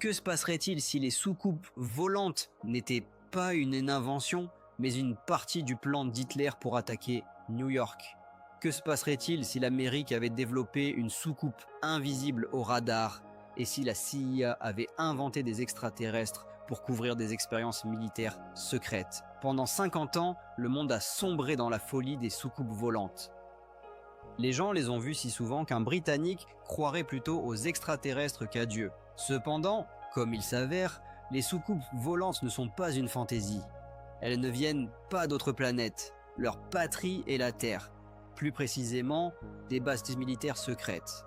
Que se passerait-il si les soucoupes volantes n'étaient pas une invention, mais une partie du plan d'Hitler pour attaquer New York? Que se passerait-il si l'Amérique avait développé une soucoupe invisible au radar et si la CIA avait inventé des extraterrestres pour couvrir des expériences militaires secrètes? Pendant 50 ans, le monde a sombré dans la folie des soucoupes volantes. Les gens les ont vues si souvent qu'un Britannique croirait plutôt aux extraterrestres qu'à Dieu. Cependant, comme il s'avère, les soucoupes volantes ne sont pas une fantaisie. Elles ne viennent pas d'autres planètes. Leur patrie est la Terre. Plus précisément, des bases militaires secrètes.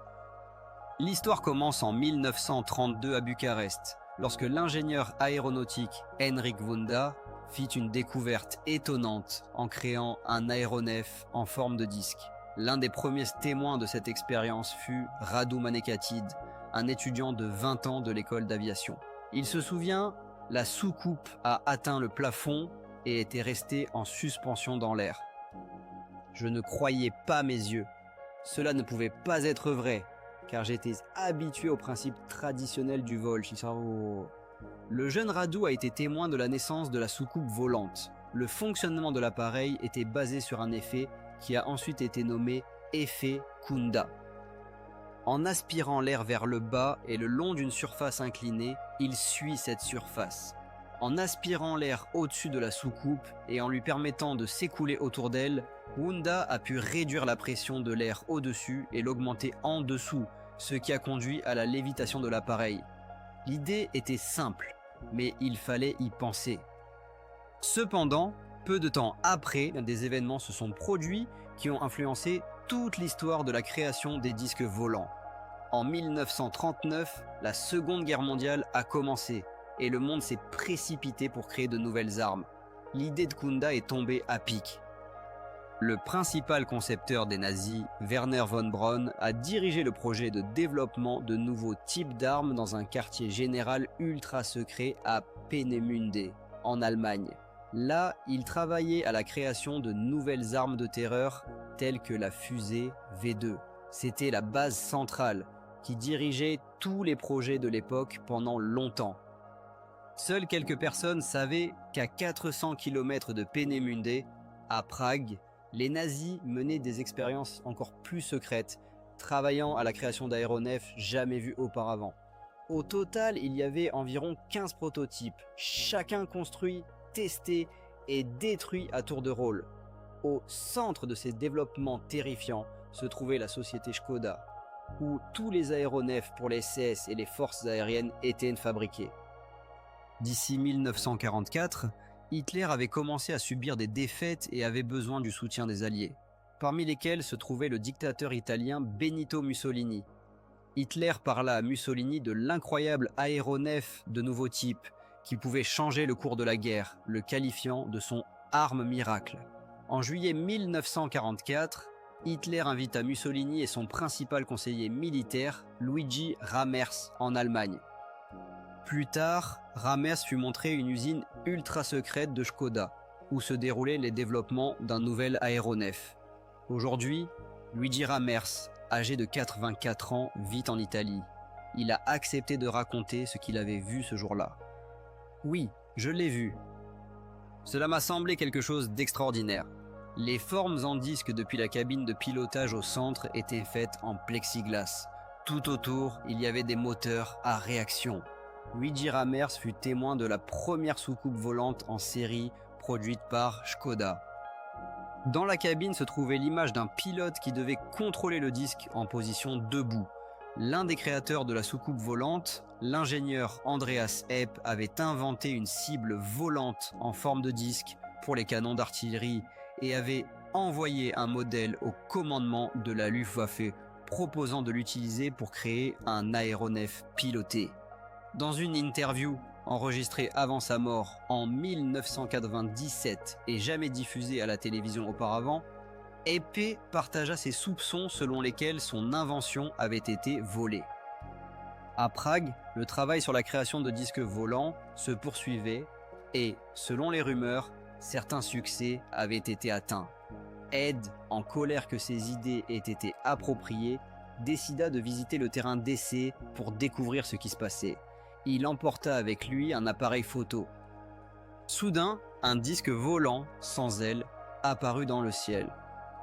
L'histoire commence en 1932 à Bucarest, lorsque l'ingénieur aéronautique Henryk Wunda fit une découverte étonnante en créant un aéronef en forme de disque. L'un des premiers témoins de cette expérience fut Radu Manekatid, un étudiant de 20 ans de l'école d'aviation. Il se souvient, la soucoupe a atteint le plafond et était restée en suspension dans l'air. Je ne croyais pas mes yeux. Cela ne pouvait pas être vrai, car j'étais habitué aux principes traditionnels du vol. Le jeune Radu a été témoin de la naissance de la soucoupe volante. Le fonctionnement de l'appareil était basé sur un effet qui a ensuite été nommé effet Kunda. En aspirant l'air vers le bas et le long d'une surface inclinée, il suit cette surface. En aspirant l'air au-dessus de la soucoupe et en lui permettant de s'écouler autour d'elle, Wunda a pu réduire la pression de l'air au-dessus et l'augmenter en dessous, ce qui a conduit à la lévitation de l'appareil. L'idée était simple, mais il fallait y penser. Cependant, peu de temps après, des événements se sont produits qui ont influencé toute l'histoire de la création des disques volants. En 1939, la Seconde Guerre mondiale a commencé et le monde s'est précipité pour créer de nouvelles armes. L'idée de Kunda est tombée à pic. Le principal concepteur des nazis, Werner von Braun, a dirigé le projet de développement de nouveaux types d'armes dans un quartier général ultra secret à Peenemünde, en Allemagne. Là, il travaillait à la création de nouvelles armes de terreur telles que la fusée V2. C'était la base centrale qui dirigeait tous les projets de l'époque pendant longtemps. Seules quelques personnes savaient qu'à 400 km de Peenemünde, à Prague, les nazis menaient des expériences encore plus secrètes, travaillant à la création d'aéronefs jamais vus auparavant. Au total, il y avait environ 15 prototypes, chacun construit, testé et détruit à tour de rôle. Au centre de ces développements terrifiants se trouvait la société Škoda, où tous les aéronefs pour les SS et les forces aériennes étaient fabriqués. D'ici 1944, Hitler avait commencé à subir des défaites et avait besoin du soutien des Alliés, parmi lesquels se trouvait le dictateur italien Benito Mussolini. Hitler parla à Mussolini de l'incroyable aéronef de nouveau type qui pouvait changer le cours de la guerre, le qualifiant de son arme miracle. En juillet 1944, Hitler invita Mussolini et son principal conseiller militaire, Luigi Ramers, en Allemagne. Plus tard, Ramers fut montré une usine ultra secrète de Škoda, où se déroulaient les développements d'un nouvel aéronef. Aujourd'hui, Luigi Ramers, âgé de 84 ans, vit en Italie. Il a accepté de raconter ce qu'il avait vu ce jour-là. Oui, je l'ai vu. Cela m'a semblé quelque chose d'extraordinaire. Les formes en disque depuis la cabine de pilotage au centre étaient faites en plexiglas. Tout autour, il y avait des moteurs à réaction. Luigi Ramers fut témoin de la première soucoupe volante en série produite par Škoda. Dans la cabine se trouvait l'image d'un pilote qui devait contrôler le disque en position debout. L'un des créateurs de la soucoupe volante, l'ingénieur Andreas Epp, avait inventé une cible volante en forme de disque pour les canons d'artillerie et avait envoyé un modèle au commandement de la Luftwaffe, proposant de l'utiliser pour créer un aéronef piloté. Dans une interview enregistrée avant sa mort en 1997 et jamais diffusée à la télévision auparavant, Epp partagea ses soupçons selon lesquels son invention avait été volée. À Prague, le travail sur la création de disques volants se poursuivait et, selon les rumeurs, certains succès avaient été atteints. Ed, en colère que ses idées aient été appropriées, décida de visiter le terrain d'essai pour découvrir ce qui se passait. Il emporta avec lui un appareil photo. Soudain, un disque volant, sans aile, apparut dans le ciel.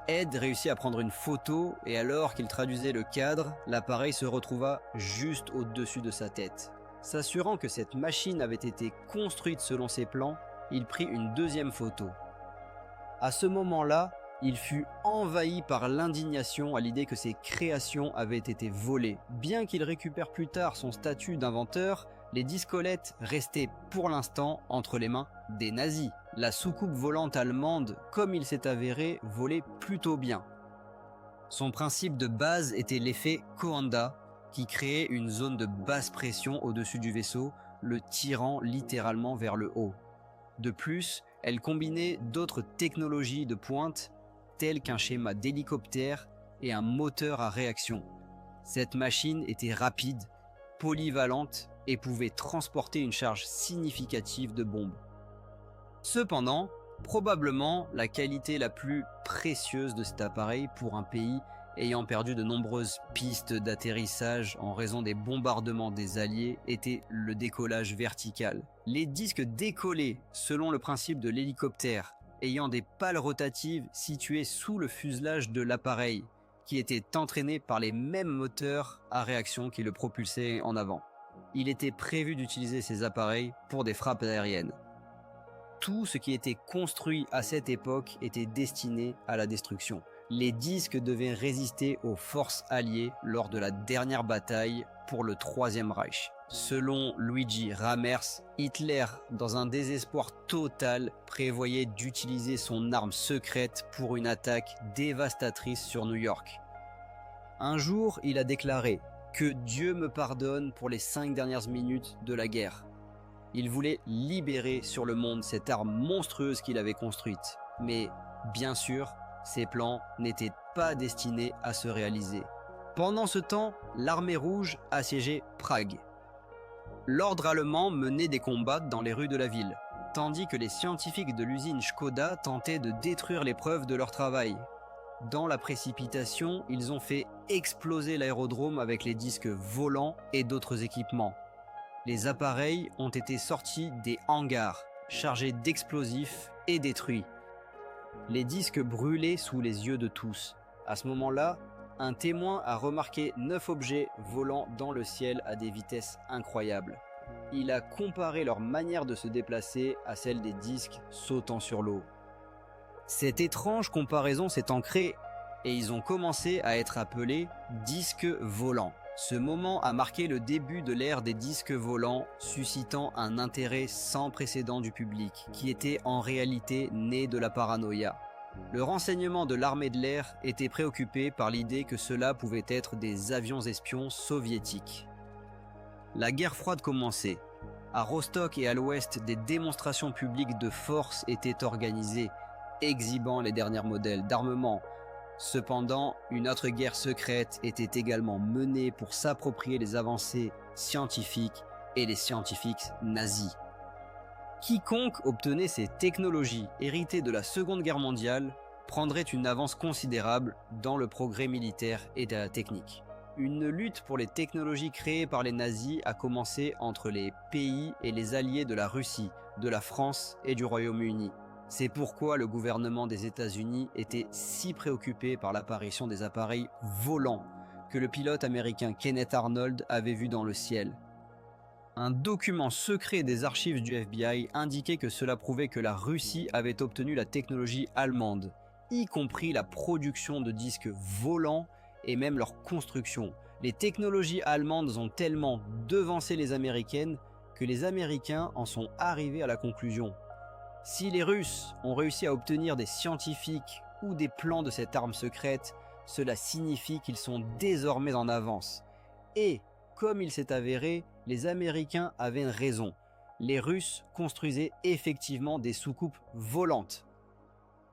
Ed réussit à prendre une photo et alors qu'il traduisait le cadre, l'appareil se retrouva juste au-dessus de sa tête. S'assurant que cette machine avait été construite selon ses plans, il prit une deuxième photo. À ce moment-là, il fut envahi par l'indignation à l'idée que ses créations avaient été volées. Bien qu'il récupère plus tard son statut d'inventeur, les discolettes restaient pour l'instant entre les mains des nazis. La soucoupe volante allemande, comme il s'est avéré, volait plutôt bien. Son principe de base était l'effet Coanda, qui créait une zone de basse pression au-dessus du vaisseau, le tirant littéralement vers le haut. De plus, elle combinait d'autres technologies de pointe, telles qu'un schéma d'hélicoptère et un moteur à réaction. Cette machine était rapide, polyvalente et pouvait transporter une charge significative de bombes. Cependant, probablement la qualité la plus précieuse de cet appareil pour un pays ayant perdu de nombreuses pistes d'atterrissage en raison des bombardements des Alliés était le décollage vertical. Les disques décollaient selon le principe de l'hélicoptère, ayant des pales rotatives situées sous le fuselage de l'appareil, qui était entraîné par les mêmes moteurs à réaction qui le propulsaient en avant. Il était prévu d'utiliser ces appareils pour des frappes aériennes. Tout ce qui était construit à cette époque était destiné à la destruction. Les disques devaient résister aux forces alliées lors de la dernière bataille pour le Troisième Reich. Selon Luigi Ramers, Hitler, dans un désespoir total, prévoyait d'utiliser son arme secrète pour une attaque dévastatrice sur New York. Un jour, il a déclaré « Que Dieu me pardonne pour les 5 dernières minutes de la guerre ». Il voulait libérer sur le monde cette arme monstrueuse qu'il avait construite. Mais, bien sûr, ses plans n'étaient pas destinés à se réaliser. Pendant ce temps, l'armée rouge assiégeait Prague. L'ordre allemand menait des combats dans les rues de la ville, tandis que les scientifiques de l'usine Škoda tentaient de détruire les preuves de leur travail. Dans la précipitation, ils ont fait exploser l'aérodrome avec les disques volants et d'autres équipements. Les appareils ont été sortis des hangars, chargés d'explosifs et détruits. Les disques brûlaient sous les yeux de tous. À ce moment-là, un témoin a remarqué 9 objets volant dans le ciel à des vitesses incroyables. Il a comparé leur manière de se déplacer à celle des disques sautant sur l'eau. Cette étrange comparaison s'est ancrée et ils ont commencé à être appelés disques volants. Ce moment a marqué le début de l'ère des disques volants, suscitant un intérêt sans précédent du public, qui était en réalité né de la paranoïa. Le renseignement de l'armée de l'air était préoccupé par l'idée que cela pouvait être des avions espions soviétiques. La guerre froide commençait. À Rostock et à l'ouest, des démonstrations publiques de force étaient organisées, exhibant les derniers modèles d'armement. Cependant, une autre guerre secrète était également menée pour s'approprier les avancées scientifiques et les scientifiques nazis. Quiconque obtenait ces technologies héritées de la Seconde Guerre mondiale prendrait une avance considérable dans le progrès militaire et de la technique. Une lutte pour les technologies créées par les nazis a commencé entre les pays et les alliés de la Russie, de la France et du Royaume-Uni. C'est pourquoi le gouvernement des États-Unis était si préoccupé par l'apparition des appareils volants que le pilote américain Kenneth Arnold avait vu dans le ciel. Un document secret des archives du FBI indiquait que cela prouvait que la Russie avait obtenu la technologie allemande, y compris la production de disques volants et même leur construction. Les technologies allemandes ont tellement devancé les américaines que les Américains en sont arrivés à la conclusion. Si les Russes ont réussi à obtenir des scientifiques ou des plans de cette arme secrète, cela signifie qu'ils sont désormais en avance. Et, comme il s'est avéré, les Américains avaient raison. Les Russes construisaient effectivement des soucoupes volantes.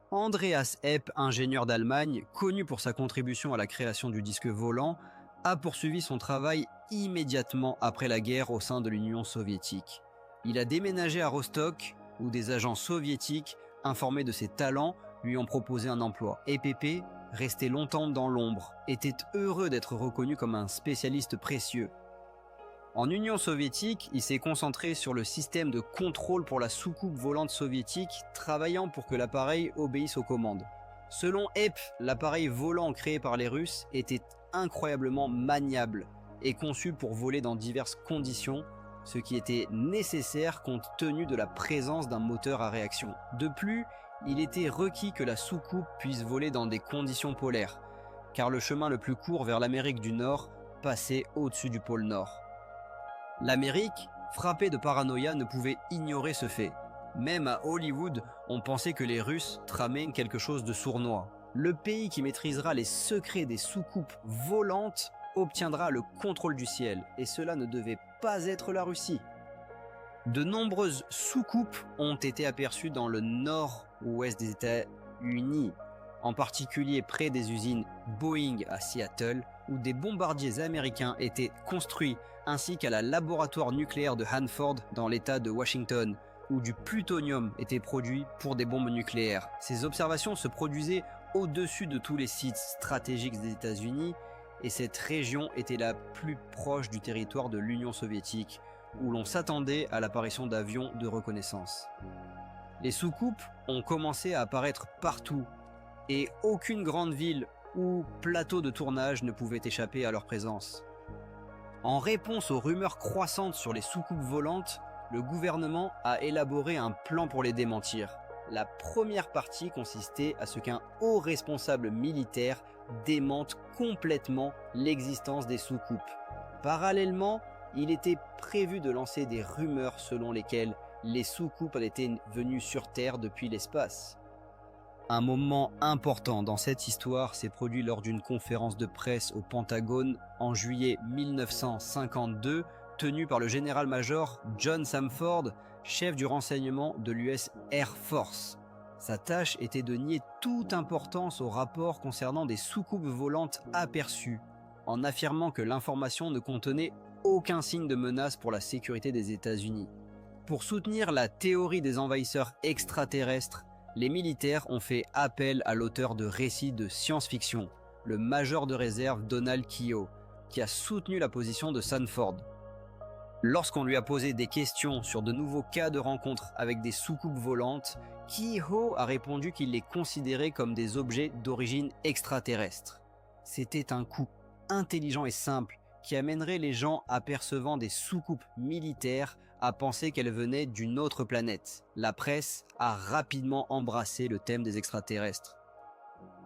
Andreas Hepp, ingénieur d'Allemagne, connu pour sa contribution à la création du disque volant, a poursuivi son travail immédiatement après la guerre au sein de l'Union soviétique. Il a déménagé à Rostock, où des agents soviétiques, informés de ses talents, lui ont proposé un emploi. EPP, resté longtemps dans l'ombre, était heureux d'être reconnu comme un spécialiste précieux. En Union soviétique, il s'est concentré sur le système de contrôle pour la soucoupe volante soviétique, travaillant pour que l'appareil obéisse aux commandes. Selon EP, l'appareil volant créé par les Russes était incroyablement maniable et conçu pour voler dans diverses conditions, ce qui était nécessaire compte tenu de la présence d'un moteur à réaction. De plus, il était requis que la soucoupe puisse voler dans des conditions polaires, car le chemin le plus court vers l'Amérique du Nord passait au-dessus du pôle Nord. L'Amérique, frappée de paranoïa, ne pouvait ignorer ce fait. Même à Hollywood, on pensait que les Russes tramaient quelque chose de sournois. Le pays qui maîtrisera les secrets des soucoupes volantes obtiendra le contrôle du ciel, et cela ne devait pas être la Russie. De nombreuses soucoupes ont été aperçues dans le nord-ouest des États-Unis, en particulier près des usines Boeing à Seattle, où des bombardiers américains étaient construits, ainsi qu'à la laboratoire nucléaire de Hanford dans l'État de Washington, où du plutonium était produit pour des bombes nucléaires. Ces observations se produisaient au-dessus de tous les sites stratégiques des États-Unis, et cette région était la plus proche du territoire de l'Union soviétique, où l'on s'attendait à l'apparition d'avions de reconnaissance. Les soucoupes ont commencé à apparaître partout, et aucune grande ville ou plateau de tournage ne pouvait échapper à leur présence. En réponse aux rumeurs croissantes sur les soucoupes volantes, le gouvernement a élaboré un plan pour les démentir. La première partie consistait à ce qu'un haut responsable militaire démente complètement l'existence des soucoupes. Parallèlement, il était prévu de lancer des rumeurs selon lesquelles les soucoupes étaient venues sur Terre depuis l'espace. Un moment important dans cette histoire s'est produit lors d'une conférence de presse au Pentagone en juillet 1952, tenue par le général-major John Samford, chef du renseignement de l'US Air Force. Sa tâche était de nier toute importance au rapport concernant des soucoupes volantes aperçues, en affirmant que l'information ne contenait aucun signe de menace pour la sécurité des États-Unis. Pour soutenir la théorie des envahisseurs extraterrestres, les militaires ont fait appel à l'auteur de récits de science-fiction, le major de réserve Donald Kehoe, qui a soutenu la position de Sanford. Lorsqu'on lui a posé des questions sur de nouveaux cas de rencontres avec des soucoupes volantes, Kehoe a répondu qu'il les considérait comme des objets d'origine extraterrestre. C'était un coup intelligent et simple qui amènerait les gens apercevant des soucoupes militaires à penser qu'elles venaient d'une autre planète. La presse a rapidement embrassé le thème des extraterrestres.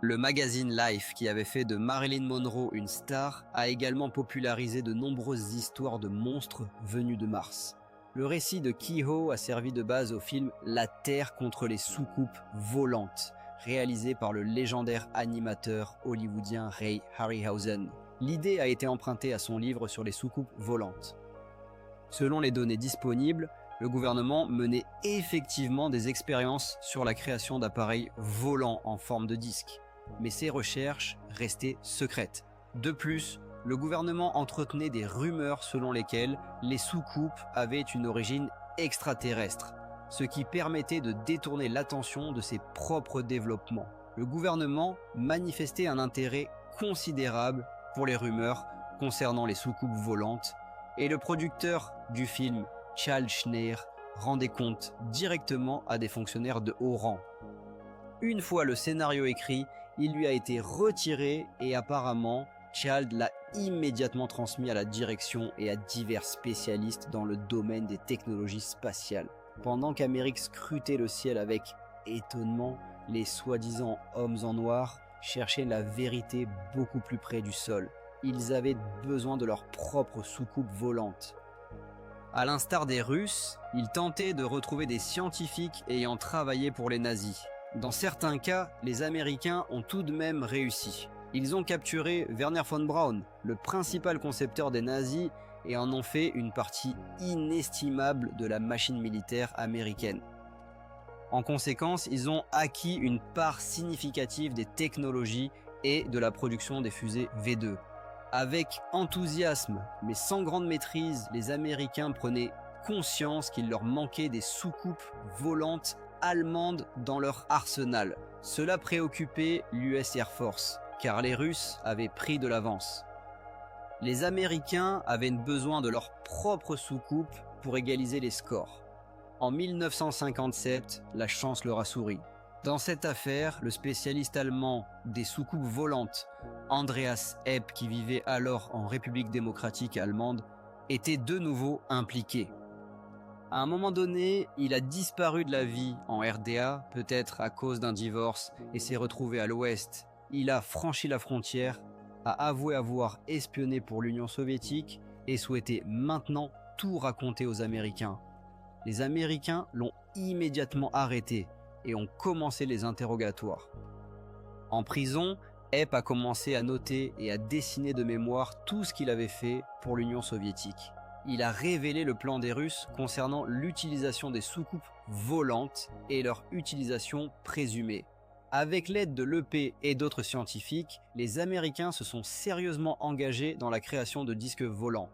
Le magazine Life, qui avait fait de Marilyn Monroe une star, a également popularisé de nombreuses histoires de monstres venus de Mars. Le récit de Kehoe a servi de base au film La Terre contre les soucoupes volantes, réalisé par le légendaire animateur hollywoodien Ray Harryhausen. L'idée a été empruntée à son livre sur les soucoupes volantes. Selon les données disponibles, le gouvernement menait effectivement des expériences sur la création d'appareils volants en forme de disque, mais ces recherches restaient secrètes. De plus, le gouvernement entretenait des rumeurs selon lesquelles les soucoupes avaient une origine extraterrestre, ce qui permettait de détourner l'attention de ses propres développements. Le gouvernement manifestait un intérêt considérable pour les rumeurs concernant les soucoupes volantes, et le producteur du film, Charles Schneer, rendait compte directement à des fonctionnaires de haut rang. Une fois le scénario écrit, il lui a été retiré et apparemment, Charles l'a immédiatement transmis à la direction et à divers spécialistes dans le domaine des technologies spatiales. Pendant qu'Amérique scrutait le ciel avec étonnement, les soi-disant hommes en noir cherchaient la vérité beaucoup plus près du sol. Ils avaient besoin de leur propre soucoupe volante. À l'instar des Russes, ils tentaient de retrouver des scientifiques ayant travaillé pour les nazis. Dans certains cas, les Américains ont tout de même réussi. Ils ont capturé Werner von Braun, le principal concepteur des nazis, et en ont fait une partie inestimable de la machine militaire américaine. En conséquence, ils ont acquis une part significative des technologies et de la production des fusées V2. Avec enthousiasme, mais sans grande maîtrise, les Américains prenaient conscience qu'il leur manquait des soucoupes volantes allemandes dans leur arsenal. Cela préoccupait l'US Air Force, car les Russes avaient pris de l'avance. Les Américains avaient besoin de leur propre soucoupe pour égaliser les scores. En 1957, la chance leur a souri. Dans cette affaire, le spécialiste allemand des soucoupes volantes, Andreas Epp, qui vivait alors en République démocratique allemande, était de nouveau impliqué. À un moment donné, il a disparu de la vie en RDA, peut-être à cause d'un divorce, et s'est retrouvé à l'ouest. Il a franchi la frontière, a avoué avoir espionné pour l'Union soviétique et souhaitait maintenant tout raconter aux Américains. Les Américains l'ont immédiatement arrêté et ont commencé les interrogatoires. En prison, Epp a commencé à noter et à dessiner de mémoire tout ce qu'il avait fait pour l'Union soviétique. Il a révélé le plan des Russes concernant l'utilisation des soucoupes volantes et leur utilisation présumée. Avec l'aide de l'EP et d'autres scientifiques, les Américains se sont sérieusement engagés dans la création de disques volants.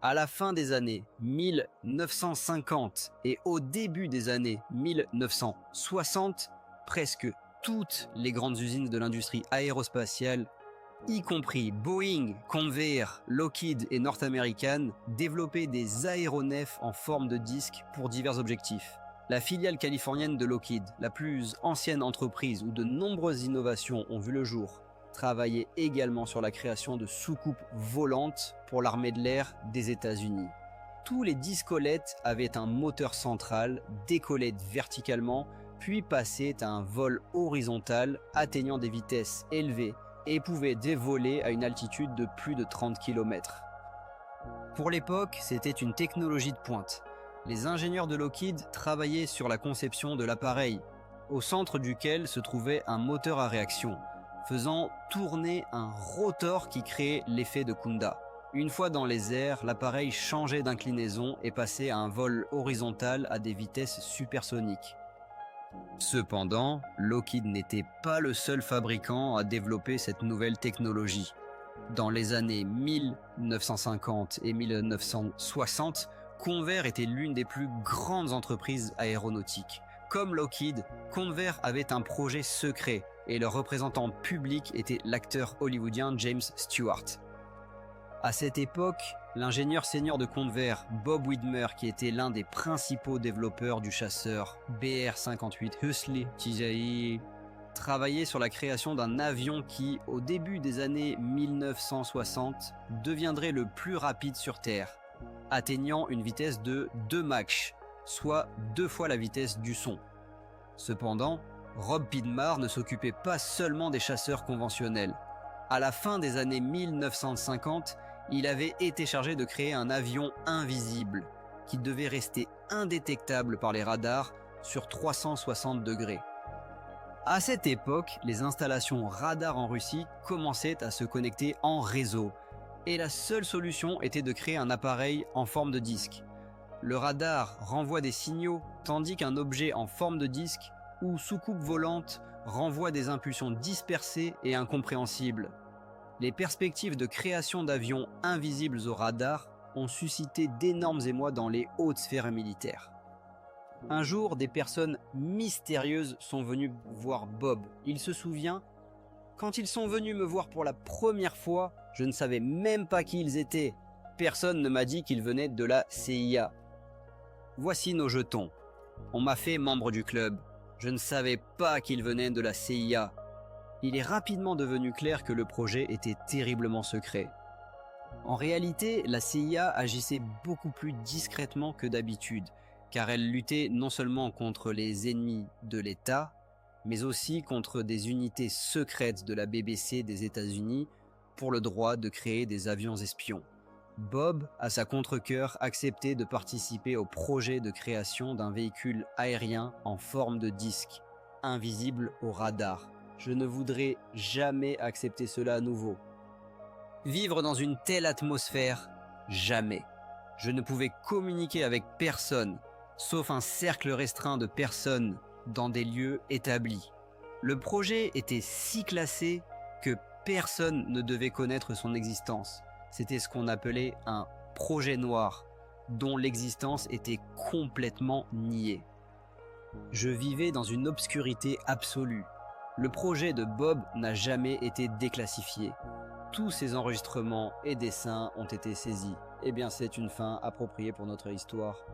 À la fin des années 1950 et au début des années 1960, presque toutes les grandes usines de l'industrie aérospatiale, y compris Boeing, Convair, Lockheed et North American, développaient des aéronefs en forme de disque pour divers objectifs. La filiale californienne de Lockheed, la plus ancienne entreprise où de nombreuses innovations ont vu le jour, travaillait également sur la création de soucoupes volantes pour l'armée de l'air des États-Unis. Tous les discolettes avaient un moteur central, décollaient verticalement, puis passaient à un vol horizontal atteignant des vitesses élevées et pouvaient dévoler à une altitude de plus de 30 km. Pour l'époque, c'était une technologie de pointe. Les ingénieurs de Lockheed travaillaient sur la conception de l'appareil, au centre duquel se trouvait un moteur à réaction, faisant tourner un rotor qui créait l'effet de Kunda. Une fois dans les airs, l'appareil changeait d'inclinaison et passait à un vol horizontal à des vitesses supersoniques. Cependant, Lockheed n'était pas le seul fabricant à développer cette nouvelle technologie. Dans les années 1950 et 1960, Convair était l'une des plus grandes entreprises aéronautiques. Comme Lockheed, Convair avait un projet secret et leur représentant public était l'acteur hollywoodien James Stewart. À cette époque, l'ingénieur senior de Convair, Bob Widmer, qui était l'un des principaux développeurs du chasseur BR-58 Husly TJI, travaillait sur la création d'un avion qui, au début des années 1960, deviendrait le plus rapide sur Terre, atteignant une vitesse de 2 Mach, soit 2 fois la vitesse du son. Cependant, Rob Pidmar ne s'occupait pas seulement des chasseurs conventionnels. À la fin des années 1950, il avait été chargé de créer un avion invisible qui devait rester indétectable par les radars sur 360 degrés. À cette époque, les installations radars en Russie commençaient à se connecter en réseau et la seule solution était de créer un appareil en forme de disque. Le radar renvoie des signaux tandis qu'un objet en forme de disque ou soucoupe volante renvoie des impulsions dispersées et incompréhensibles. Les perspectives de création d'avions invisibles au radar ont suscité d'énormes émois dans les hautes sphères militaires. Un jour, des personnes mystérieuses sont venues voir Bob. Il se souvient, quand ils sont venus me voir pour la première fois, je ne savais même pas qui ils étaient. Personne ne m'a dit qu'ils venaient de la CIA. Voici nos jetons. On m'a fait membre du club. Je ne savais pas qu'ils venaient de la CIA. Il est rapidement devenu clair que le projet était terriblement secret. En réalité, la CIA agissait beaucoup plus discrètement que d'habitude, car elle luttait non seulement contre les ennemis de l'État, mais aussi contre des unités secrètes de la BBC des États-Unis pour le droit de créer des avions espions. Bob, à sa contre-cœur, acceptait de participer au projet de création d'un véhicule aérien en forme de disque, invisible au radar. Je ne voudrais jamais accepter cela à nouveau. Vivre dans une telle atmosphère, jamais. Je ne pouvais communiquer avec personne, sauf un cercle restreint de personnes dans des lieux établis. Le projet était si classé que personne ne devait connaître son existence. C'était ce qu'on appelait un projet noir, dont l'existence était complètement niée. Je vivais dans une obscurité absolue. Le projet de Bob n'a jamais été déclassifié. tous ces enregistrements et dessins ont été saisis. Eh bien, c'est une fin appropriée pour notre histoire.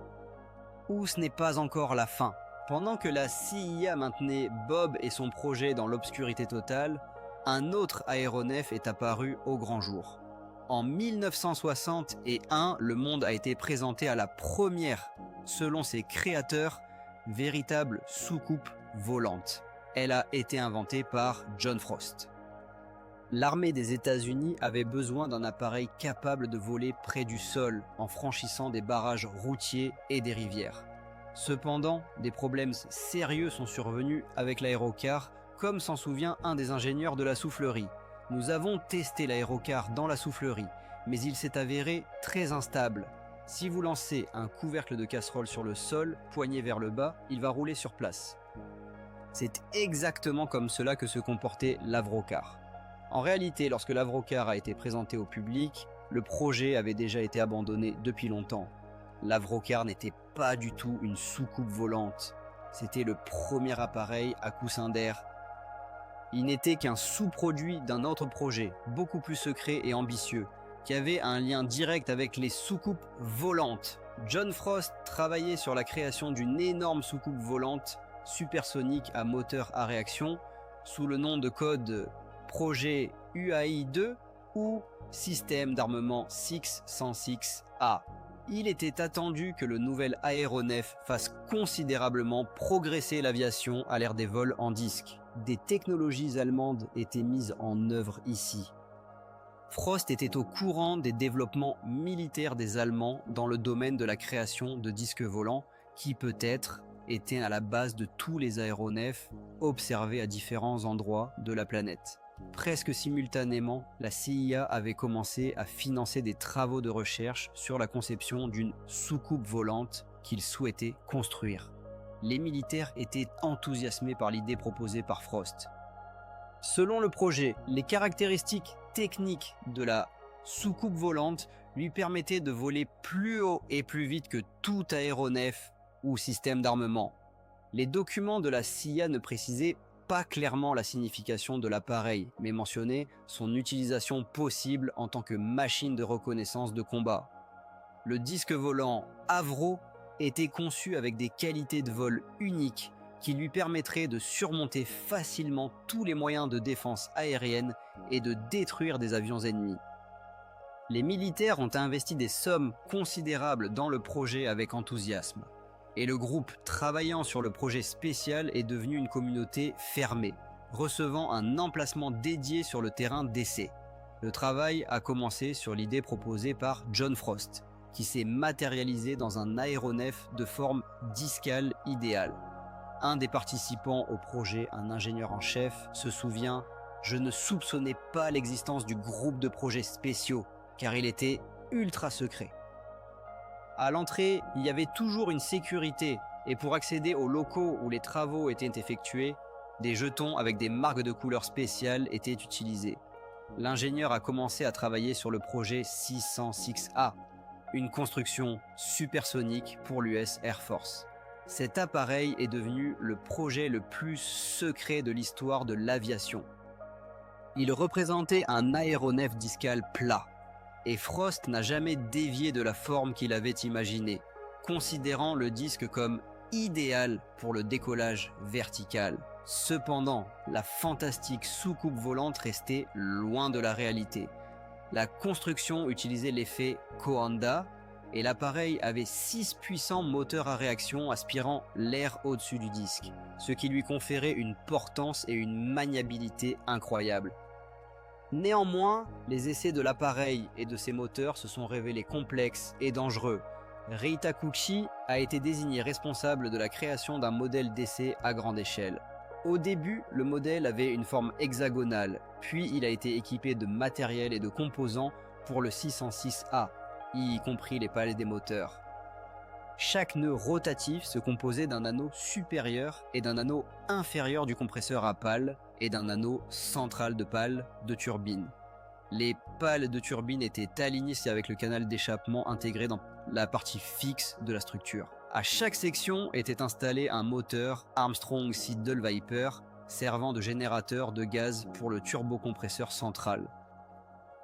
Ou ce n'est pas encore la fin. Pendant que la CIA maintenait Bob et son projet dans l'obscurité totale, un autre aéronef est apparu au grand jour. En 1961, le monde a été présenté à la première, selon ses créateurs, véritable soucoupe volante. Elle a été inventée par John Frost. L'armée des États-Unis avait besoin d'un appareil capable de voler près du sol en franchissant des barrages routiers et des rivières. Cependant, des problèmes sérieux sont survenus avec l'aérocar, comme s'en souvient un des ingénieurs de la soufflerie. Nous avons testé l'aérocar dans la soufflerie, mais il s'est avéré très instable. Si vous lancez un couvercle de casserole sur le sol, poigné vers le bas, il va rouler sur place. C'est exactement comme cela que se comportait l'Avrocar. En réalité, lorsque l'Avrocar a été présenté au public, le projet avait déjà été abandonné depuis longtemps. L'Avrocar n'était pas du tout une soucoupe volante. C'était le premier appareil à coussin d'air. Il n'était qu'un sous-produit d'un autre projet, beaucoup plus secret et ambitieux, qui avait un lien direct avec les soucoupes volantes. John Frost travaillait sur la création d'une énorme soucoupe volante supersonique à moteur à réaction sous le nom de code projet UAI-2 ou système d'armement 606A. Il était attendu que le nouvel aéronef fasse considérablement progresser l'aviation à l'ère des vols en disque. Des technologies allemandes étaient mises en œuvre ici. Frost était au courant des développements militaires des Allemands dans le domaine de la création de disques volants qui peut-être étaient à la base de tous les aéronefs observés à différents endroits de la planète. Presque simultanément, la CIA avait commencé à financer des travaux de recherche sur la conception d'une soucoupe volante qu'ils souhaitaient construire. Les militaires étaient enthousiasmés par l'idée proposée par Frost. Selon le projet, les caractéristiques techniques de la soucoupe volante lui permettaient de voler plus haut et plus vite que tout aéronef ou système d'armement. Les documents de la CIA ne précisaient pas clairement la signification de l'appareil, mais mentionnaient son utilisation possible en tant que machine de reconnaissance de combat. Le disque volant Avro était conçu avec des qualités de vol uniques qui lui permettraient de surmonter facilement tous les moyens de défense aérienne et de détruire des avions ennemis. Les militaires ont investi des sommes considérables dans le projet avec enthousiasme. Et le groupe travaillant sur le projet spécial est devenu une communauté fermée, recevant un emplacement dédié sur le terrain d'essai. Le travail a commencé sur l'idée proposée par John Frost, qui s'est matérialisé dans un aéronef de forme discale idéale. Un des participants au projet, un ingénieur en chef, se souvient « Je ne soupçonnais pas l'existence du groupe de projets spéciaux, car il était ultra secret. » À l'entrée, il y avait toujours une sécurité et pour accéder aux locaux où les travaux étaient effectués, des jetons avec des marques de couleurs spéciales étaient utilisés. L'ingénieur a commencé à travailler sur le projet 606A, une construction supersonique pour l'US Air Force. Cet appareil est devenu le projet le plus secret de l'histoire de l'aviation. Il représentait un aéronef discal plat. Et Frost n'a jamais dévié de la forme qu'il avait imaginée, considérant le disque comme idéal pour le décollage vertical. Cependant, la fantastique soucoupe volante restait loin de la réalité. La construction utilisait l'effet Coanda et l'appareil avait 6 puissants moteurs à réaction aspirant l'air au-dessus du disque, ce qui lui conférait une portance et une maniabilité incroyables. Néanmoins, les essais de l'appareil et de ses moteurs se sont révélés complexes et dangereux. Rei Takeuchi a été désigné responsable de la création d'un modèle d'essai à grande échelle. Au début, le modèle avait une forme hexagonale, puis il a été équipé de matériel et de composants pour le 606A, y compris les pales des moteurs. Chaque nœud rotatif se composait d'un anneau supérieur et d'un anneau inférieur du compresseur à pales et d'un anneau central de pales de turbine. Les pales de turbine étaient alignées avec le canal d'échappement intégré dans la partie fixe de la structure. À chaque section était installé un moteur Armstrong Siddeley Viper servant de générateur de gaz pour le turbocompresseur central.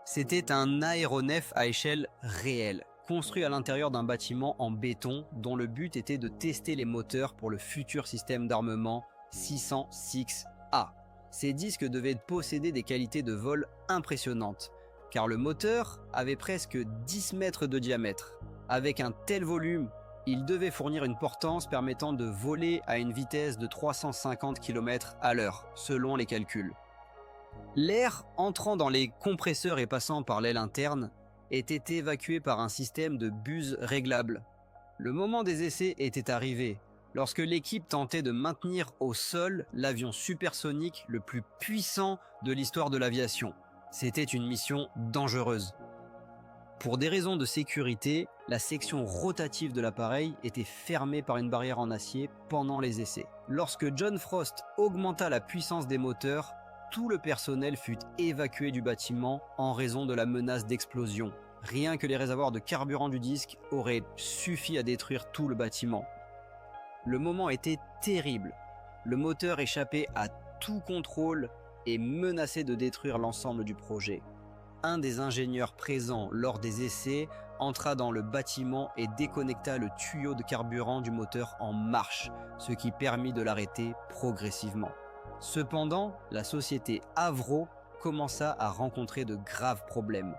C'était un aéronef à échelle réelle, construit à l'intérieur d'un bâtiment en béton dont le but était de tester les moteurs pour le futur système d'armement 606A. Ces disques devaient posséder des qualités de vol impressionnantes, car le moteur avait presque 10 mètres de diamètre. Avec un tel volume, il devait fournir une portance permettant de voler à une vitesse de 350 km à l'heure, selon les calculs. L'air entrant dans les compresseurs et passant par l'aile interne était évacué par un système de buse réglable. Le moment des essais était arrivé, lorsque l'équipe tentait de maintenir au sol l'avion supersonique le plus puissant de l'histoire de l'aviation. C'était une mission dangereuse. Pour des raisons de sécurité, la section rotative de l'appareil était fermée par une barrière en acier pendant les essais. Lorsque John Frost augmenta la puissance des moteurs, tout le personnel fut évacué du bâtiment en raison de la menace d'explosion. Rien que les réservoirs de carburant du disque auraient suffi à détruire tout le bâtiment. Le moment était terrible. Le moteur échappait à tout contrôle et menaçait de détruire l'ensemble du projet. Un des ingénieurs présents lors des essais entra dans le bâtiment et déconnecta le tuyau de carburant du moteur en marche, ce qui permit de l'arrêter progressivement. Cependant, la société Avro commença à rencontrer de graves problèmes.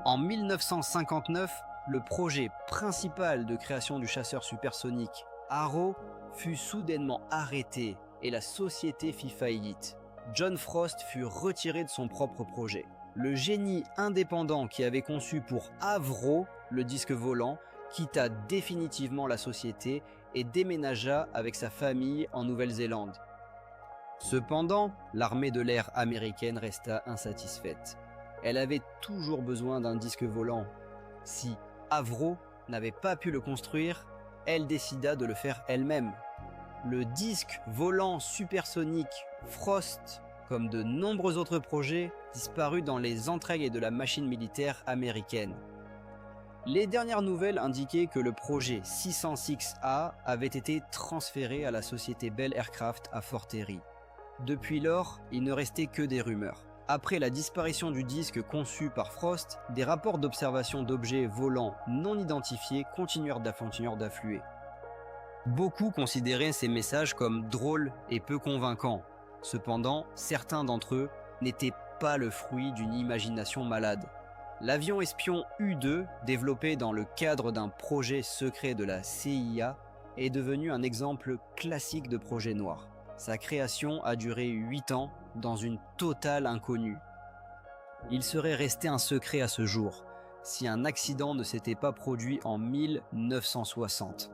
En 1959, le projet principal de création du chasseur supersonique Arrow fut soudainement arrêté et la société fit faillite. John Frost fut retiré de son propre projet. Le génie indépendant qui avait conçu pour Avro le disque volant quitta définitivement la société et déménagea avec sa famille en Nouvelle-Zélande. Cependant, l'armée de l'air américaine resta insatisfaite. Elle avait toujours besoin d'un disque volant. Si Avro n'avait pas pu le construire, elle décida de le faire elle-même. Le disque volant supersonique Frost, comme de nombreux autres projets, disparut dans les entrailles de la machine militaire américaine. Les dernières nouvelles indiquaient que le projet 606A avait été transféré à la société Bell Aircraft à Fort Erie. Depuis lors, il ne restait que des rumeurs. Après la disparition du disque conçu par Frost, des rapports d'observation d'objets volants non identifiés continuèrent d'affluer. Beaucoup considéraient ces messages comme drôles et peu convaincants. Cependant, certains d'entre eux n'étaient pas le fruit d'une imagination malade. L'avion espion U-2, développé dans le cadre d'un projet secret de la CIA, est devenu un exemple classique de projet noir. Sa création a duré 8 ans dans une totale inconnue. Il serait resté un secret à ce jour, si un accident ne s'était pas produit en 1960.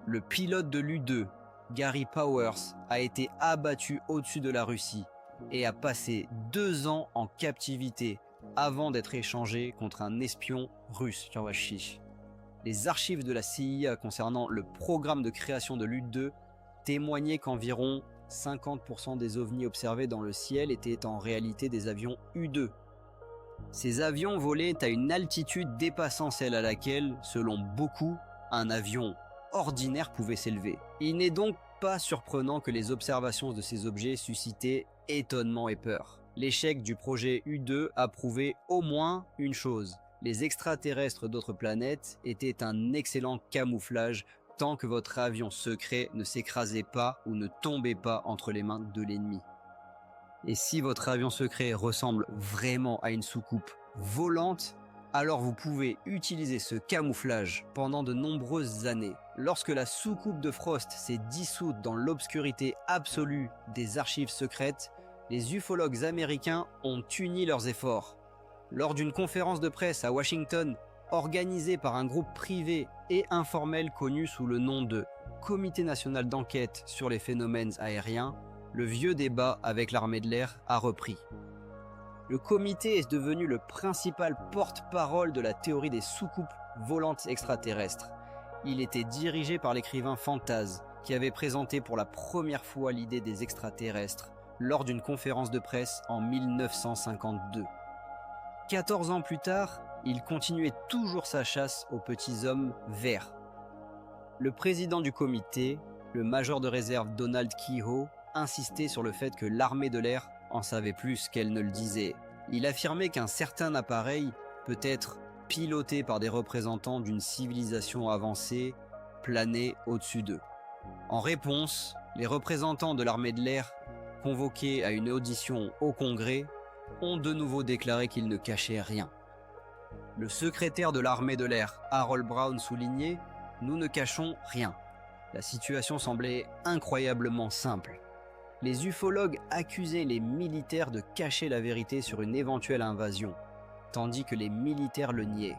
Le pilote de l'U-2, Gary Powers, a été abattu au-dessus de la Russie et a passé 2 ans en captivité avant d'être échangé contre un espion russe. Les archives de la CIA concernant le programme de création de l'U-2 témoignaient qu'environ 50% des ovnis observés dans le ciel étaient en réalité des avions U-2. Ces avions volaient à une altitude dépassant celle à laquelle, selon beaucoup, un avion ordinaire pouvait s'élever. Il n'est donc pas surprenant que les observations de ces objets suscitaient étonnement et peur. L'échec du projet U-2 a prouvé au moins une chose. Les extraterrestres d'autres planètes étaient un excellent camouflage tant que votre avion secret ne s'écrasait pas ou ne tombait pas entre les mains de l'ennemi. Et si votre avion secret ressemble vraiment à une soucoupe volante, alors vous pouvez utiliser ce camouflage pendant de nombreuses années. Lorsque la soucoupe de Frost s'est dissoute dans l'obscurité absolue des archives secrètes, les ufologues américains ont uni leurs efforts. Lors d'une conférence de presse à Washington, organisée par un groupe privé et informel connu sous le nom de Comité national d'enquête sur les phénomènes aériens, le vieux débat avec l'armée de l'air a repris. Le comité est devenu le principal porte-parole de la théorie des soucoupes volantes extraterrestres. Il était dirigé par l'écrivain Fantaz, qui avait présenté pour la première fois l'idée des extraterrestres lors d'une conférence de presse en 1952. 14 ans plus tard, il continuait toujours sa chasse aux petits hommes verts. Le président du comité, le major de réserve Donald Keyhoe, insistait sur le fait que l'armée de l'air en savait plus qu'elle ne le disait. Il affirmait qu'un certain appareil peut être piloté par des représentants d'une civilisation avancée, planer au-dessus d'eux. En réponse, les représentants de l'armée de l'air, convoqués à une audition au Congrès, ont de nouveau déclaré qu'ils ne cachaient rien. Le secrétaire de l'armée de l'air, Harold Brown, soulignait « Nous ne cachons rien ». La situation semblait incroyablement simple. Les ufologues accusaient les militaires de cacher la vérité sur une éventuelle invasion, tandis que les militaires le niaient.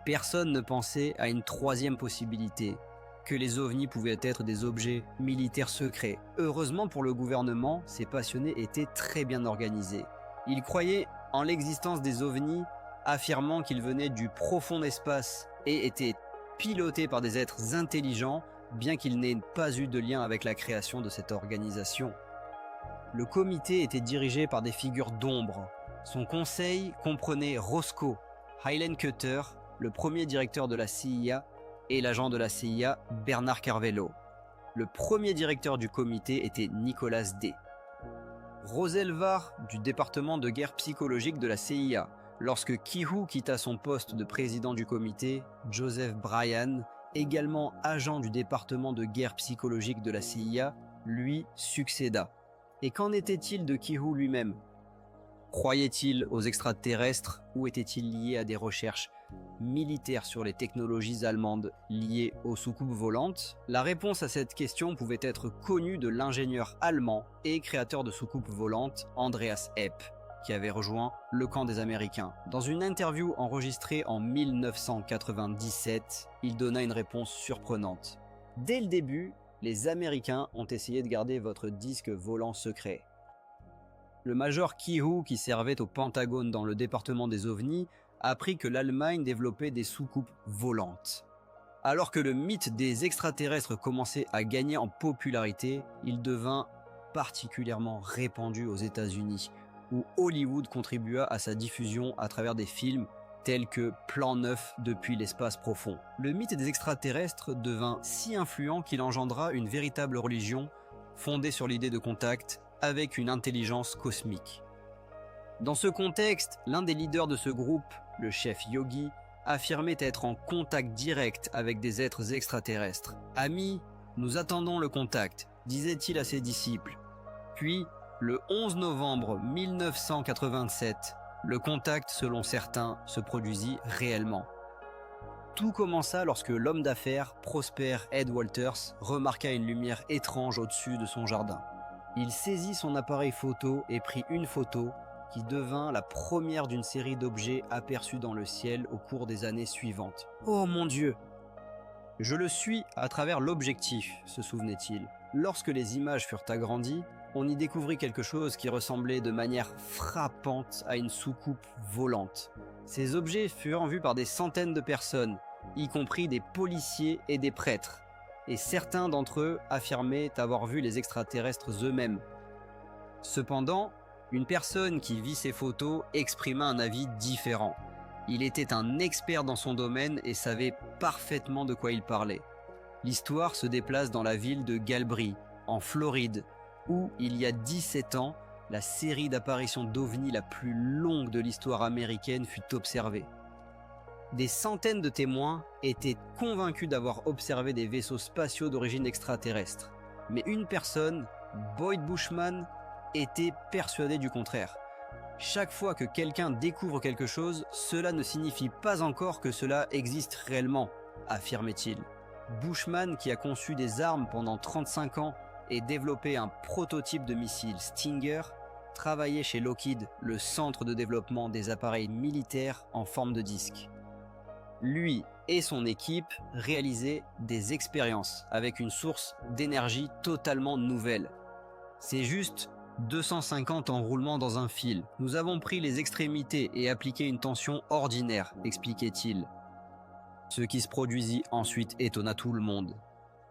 Personne ne pensait à une troisième possibilité, que les ovnis pouvaient être des objets militaires secrets. Heureusement pour le gouvernement, ces passionnés étaient très bien organisés. Ils croyaient en l'existence des ovnis, affirmant qu'ils venaient du profond espace et étaient pilotés par des êtres intelligents, bien qu'il n'ait pas eu de lien avec la création de cette organisation. Le comité était dirigé par des figures d'ombre. Son conseil comprenait Roscoe Hillenkoetter, le premier directeur de la CIA, et l'agent de la CIA Bernard Carvello. Le premier directeur du comité était Nicholas D. Roselvar du département de guerre psychologique de la CIA. Lorsque Kihu quitta son poste de président du comité, Joseph Bryan, également agent du département de guerre psychologique de la CIA, lui succéda. Et qu'en était-il de Kihu lui-même? Croyait-il aux extraterrestres ou était-il lié à des recherches militaires sur les technologies allemandes liées aux soucoupes volantes? La réponse à cette question pouvait être connue de l'ingénieur allemand et créateur de soucoupes volantes Andreas Epp, qui avait rejoint le camp des Américains. Dans une interview enregistrée en 1997, il donna une réponse surprenante. Dès le début, les Américains ont essayé de garder votre disque volant secret. Le major Kihu, qui servait au Pentagone dans le département des ovnis, apprit que l'Allemagne développait des soucoupes volantes. Alors que le mythe des extraterrestres commençait à gagner en popularité, il devint particulièrement répandu aux États-Unis, où Hollywood contribua à sa diffusion à travers des films tels que Plan 9 depuis l'espace profond. Le mythe des extraterrestres devint si influent qu'il engendra une véritable religion fondée sur l'idée de contact avec une intelligence cosmique. Dans ce contexte, l'un des leaders de ce groupe, le chef Yogi, affirmait être en contact direct avec des êtres extraterrestres. « Amis, nous attendons le contact », disait-il à ses disciples. Puis, le 11 novembre 1987, le contact, selon certains, se produisit réellement. Tout commença lorsque l'homme d'affaires Prosper Ed Walters remarqua une lumière étrange au-dessus de son jardin. Il saisit son appareil photo et prit une photo qui devint la première d'une série d'objets aperçus dans le ciel au cours des années suivantes. « Oh mon Dieu ! Je le suis à travers l'objectif », se souvenait-il. Lorsque les images furent agrandies, on y découvrit quelque chose qui ressemblait de manière frappante à une soucoupe volante. Ces objets furent vus par des centaines de personnes, y compris des policiers et des prêtres, et certains d'entre eux affirmaient avoir vu les extraterrestres eux-mêmes. Cependant, une personne qui vit ces photos exprima un avis différent. Il était un expert dans son domaine et savait parfaitement de quoi il parlait. L'histoire se déplace dans la ville de Galbraith, en Floride, où, il y a 17 ans, la série d'apparitions d'ovnis la plus longue de l'histoire américaine fut observée. Des centaines de témoins étaient convaincus d'avoir observé des vaisseaux spatiaux d'origine extraterrestre. Mais une personne, Boyd Bushman, était persuadé du contraire. Chaque fois que quelqu'un découvre quelque chose, cela ne signifie pas encore que cela existe réellement, affirmait-il. Bushman, qui a conçu des armes pendant 35 ans et développé un prototype de missile Stinger, travaillait chez Lockheed, le centre de développement des appareils militaires en forme de disque. Lui et son équipe réalisaient des expériences avec une source d'énergie totalement nouvelle. C'est juste 250 enroulements dans un fil. Nous avons pris les extrémités et appliqué une tension ordinaire, expliquait-il. Ce qui se produisit ensuite étonna tout le monde.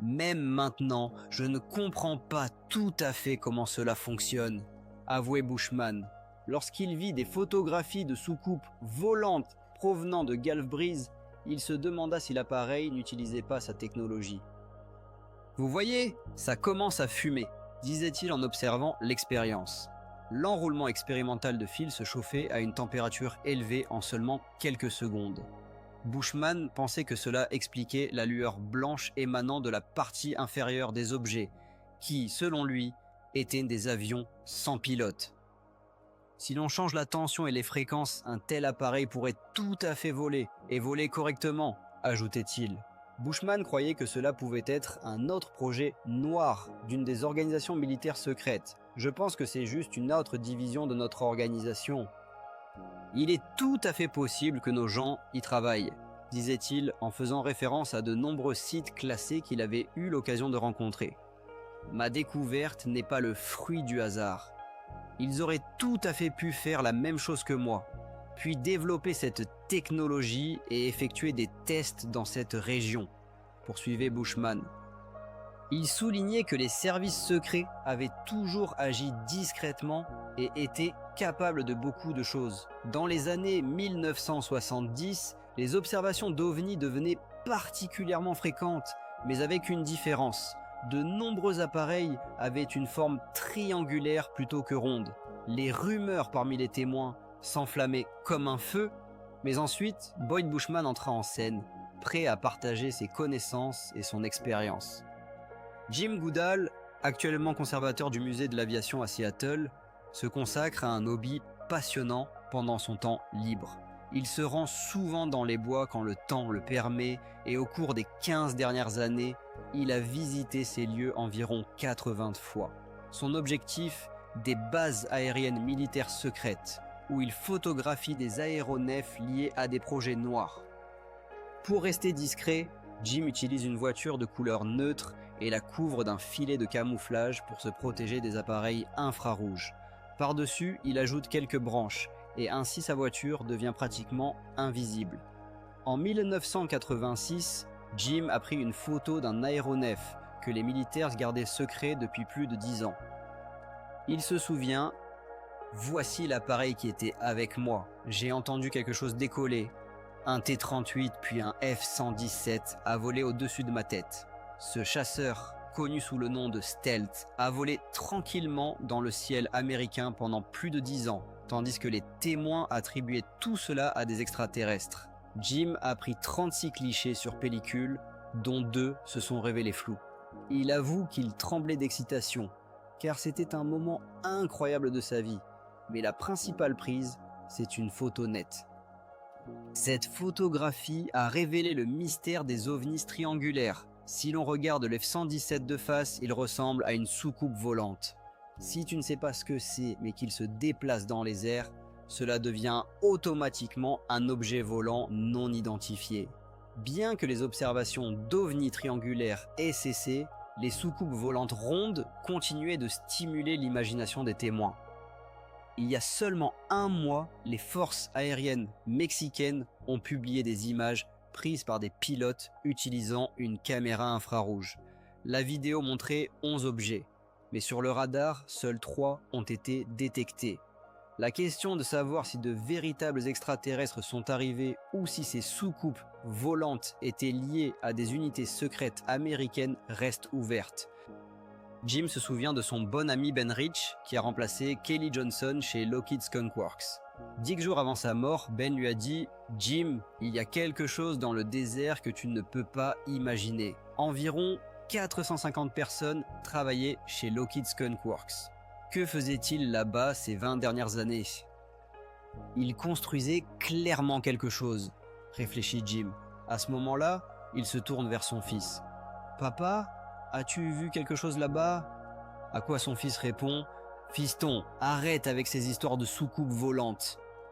Même maintenant, je ne comprends pas tout à fait comment cela fonctionne, avouait Bushman. Lorsqu'il vit des photographies de soucoupes volantes provenant de Galbraith, il se demanda si l'appareil n'utilisait pas sa technologie. « Vous voyez, ça commence à fumer », disait-il en observant l'expérience. L'enroulement expérimental de fil se chauffait à une température élevée en seulement quelques secondes. Bushman pensait que cela expliquait la lueur blanche émanant de la partie inférieure des objets, qui, selon lui, étaient des avions sans pilote. Si l'on change la tension et les fréquences, un tel appareil pourrait tout à fait voler, et voler correctement, ajoutait-il. Bushman croyait que cela pouvait être un autre projet noir d'une des organisations militaires secrètes. Je pense que c'est juste une autre division de notre organisation. Il est tout à fait possible que nos gens y travaillent, disait-il en faisant référence à de nombreux sites classés qu'il avait eu l'occasion de rencontrer. Ma découverte n'est pas le fruit du hasard. Ils auraient tout à fait pu faire la même chose que moi, puis développer cette technologie et effectuer des tests dans cette région, poursuivait Bushman. Il soulignait que les services secrets avaient toujours agi discrètement et étaient capables de beaucoup de choses. Dans les années 1970, les observations d'OVNI devenaient particulièrement fréquentes, mais avec une différence. De nombreux appareils avaient une forme triangulaire plutôt que ronde. Les rumeurs parmi les témoins s'enflammaient comme un feu, mais ensuite, Boyd Bushman entra en scène, prêt à partager ses connaissances et son expérience. Jim Goodall, actuellement conservateur du musée de l'aviation à Seattle, se consacre à un hobby passionnant pendant son temps libre. Il se rend souvent dans les bois quand le temps le permet et au cours des 15 dernières années, il a visité ces lieux environ 80 fois. Son objectif, des bases aériennes militaires secrètes, où il photographie des aéronefs liés à des projets noirs. Pour rester discret, Jim utilise une voiture de couleur neutre et la couvre d'un filet de camouflage pour se protéger des appareils infrarouges. Par-dessus, il ajoute quelques branches et ainsi sa voiture devient pratiquement invisible. En 1986, Jim a pris une photo d'un aéronef que les militaires gardaient secret depuis plus de 10 ans. Il se souvient « Voici l'appareil qui était avec moi. J'ai entendu quelque chose décoller. Un T-38 puis un F-117 a volé au-dessus de ma tête. Ce chasseur, connu sous le nom de Stealth, a volé tranquillement dans le ciel américain pendant plus de 10 ans, tandis que les témoins attribuaient tout cela à des extraterrestres. Jim a pris 36 clichés sur pellicule, dont 2 se sont révélés flous. Il avoue qu'il tremblait d'excitation, car c'était un moment incroyable de sa vie, mais la principale prise, c'est une photo nette. Cette photographie a révélé le mystère des ovnis triangulaires. Si l'on regarde le F-117 de face, il ressemble à une soucoupe volante. Si tu ne sais pas ce que c'est, mais qu'il se déplace dans les airs, cela devient automatiquement un objet volant non identifié. Bien que les observations d'ovnis triangulaires aient cessé, les soucoupes volantes rondes continuaient de stimuler l'imagination des témoins. Il y a seulement un mois, les forces aériennes mexicaines ont publié des images prises par des pilotes utilisant une caméra infrarouge. La vidéo montrait 11 objets, mais sur le radar, seuls 3 ont été détectés. La question de savoir si de véritables extraterrestres sont arrivés ou si ces soucoupes volantes étaient liées à des unités secrètes américaines reste ouverte. Jim se souvient de son bon ami Ben Rich qui a remplacé Kelly Johnson chez Lockheed Skunk Works. 10 jours avant sa mort, Ben lui a dit « Jim, il y a quelque chose dans le désert que tu ne peux pas imaginer. » Environ 450 personnes travaillaient chez Lockheed Skunk Works. Que faisait-il là-bas ces 20 dernières années? Il construisait clairement quelque chose, réfléchit Jim. À ce moment-là, il se tourne vers son fils. « Papa, as-tu vu quelque chose là-bas ?» À quoi son fils répond « Fiston, arrête avec ces histoires de soucoupes volantes.